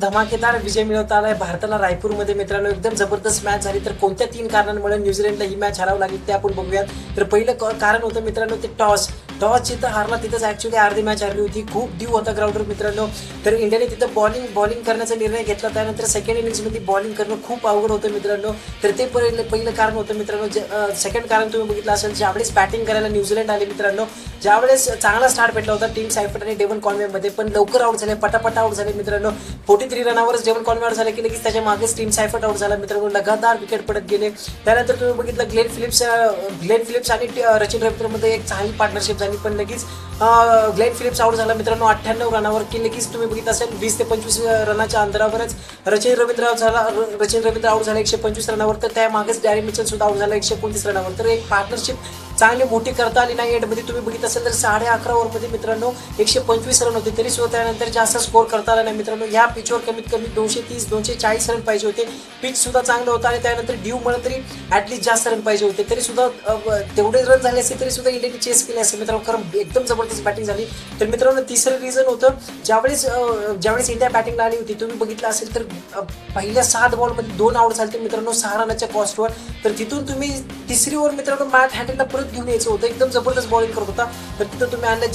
धमाकेदार विजय मिळवता आलाय भारताला रायपूरमध्ये. मित्रांनो एकदम जबरदस्त मॅच झाली. तर कोणत्या 3 कारणांमुळे न्यूझीलंडला ही मॅच हरावं लागली ते आपण बघूयात. तर पहिलं कारण होतं मित्रांनो ते टॉस जिथं हारला तिथंच ऍक्च्युली अर्धी मॅच हरली होती. खूप ड्यू होता ग्राउंडवर मित्रांनो. तर इंडियाने तिथं बॉलिंग करण्याचा निर्णय घेतला. त्यानंतर सेकंड इनिंग्समध्ये बॉलिंग करणं खूप अवघड होतं मित्रांनो. तर ते पहिलं कारण होतं मित्रांनो. सेकंड कारण तुम्ही बघितलं असेल, ज्यावेळेस बॅटिंग करायला न्यूझीलंड आले मित्रांनो, ज्यावेळेस चांगला स्टार्ट भेटला होता टीम सायफर्ट आणि डेव्हन कॉन्वेमध्ये, पण लवकर आउट झाले, पटापट आउट झाले मित्रांनो. 43 रनावरच डेव्हन कॉन्वे आउट झाले की लगेच त्याच्या मागेच टीम सायफर्ट आउट झाला मित्रांनो. लगातार विकेट पडत गेले. त्यानंतर तुम्ही बघितलं ग्लेन फिलिप्स आणि रचिन रवींद्रमध्ये एक चांगली पार्टनरशिप झाली, पण लगेच ग्लेन फिलिप्स आउट झाला मित्रांनो 98 रनावर की लगेच तुम्ही बघितलं असेल 20 ते 25 रनाच्या अंतरावरच रचिन रवींद्र आउट झाला 125 रनावर. तर त्या मागेच डॅरी मिचेल सुद्धा आउट झाला 129 रनावर. तर एक पार्टनरशिप चांगली मोठी करता आली नाही. एंडमध्ये तुम्ही बघितलं असेल तर 11.5 ओव्हरमध्ये मित्रांनो 125 रन होते, तरी सुद्धा त्यानंतर जास्त स्कोर करता आला नाही मित्रांनो. या पिचवर कमीत कमी 230-240 रन पाहिजे होते. पिच सुद्धा चांगलं होतं आणि त्यानंतर ड्यूमुळे तरी ऍटलीस्ट जास्त रन पाहिजे होते. तरी सुद्धा तेवढे रन झाले असते तरी सुद्धा इंडियाने चेस केले असते मित्रांनो, कारण एकदम जबरदस्त बॅटिंग झाली. तर मित्रांनो तिसरं रिझन होतं, ज्यावेळेस इंडिया बॅटिंगला आली होती तुम्ही बघितलं असेल तर पहिल्या 7 बॉलमध्ये 2 आउट झाले मित्रांनो 6 रनाच्या कॉस्टवर. तर तिथून तुम्ही तिसरी ओव्हर मित्रांनो मॅट हँडलला परत घेऊन यायचं होतं. एकदम जबरदस्त बॉलिंग करत होता. तर तिथं तुम्ही आणलं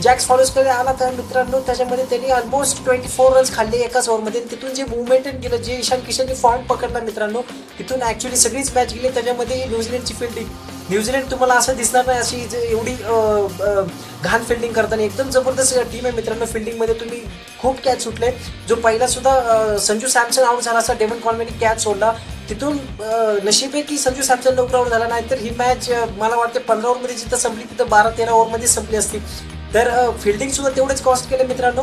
जॅक्स फॉलोसकडे आला तर मित्रांनो त्याच्यामध्ये त्यांनी ऑलमोस्ट 24 रन्स खाल्ले एकाच ओव्हरमध्ये. तिथून जे मुवमेंट केलं, जे ईशान किशनने फॉर्म पकडला मित्रांनो, तिथून ऍक्च्युली सगळीच मॅच गेली. त्याच्यामध्ये न्यूझीलंडची न्यूझीलंड तुम्हाला असं दिसणार नाही अशी एवढी घाण फिल्डिंग करताना. एकदम जबरदस्त टीम आहे मित्रांनो. फिल्डिंगमध्ये तुम्ही खूप कॅच सुटले. जो पहिला सुद्धा संजू सॅमसन आउट झाला असा डेव्हन कॉन्वेने कॅच सोडला. तिथून नशीब आहे की संजू सॅमसन लवकर आउट झाला, नाही तर ही मॅच मला वाटते 15 ओव्हरमध्ये जिथं संपली तिथं 12-13 ओव्हरमध्ये संपली असती. तर फिल्डिंग सुद्धा तेवढेच कॉस्ट केले मित्रांनो.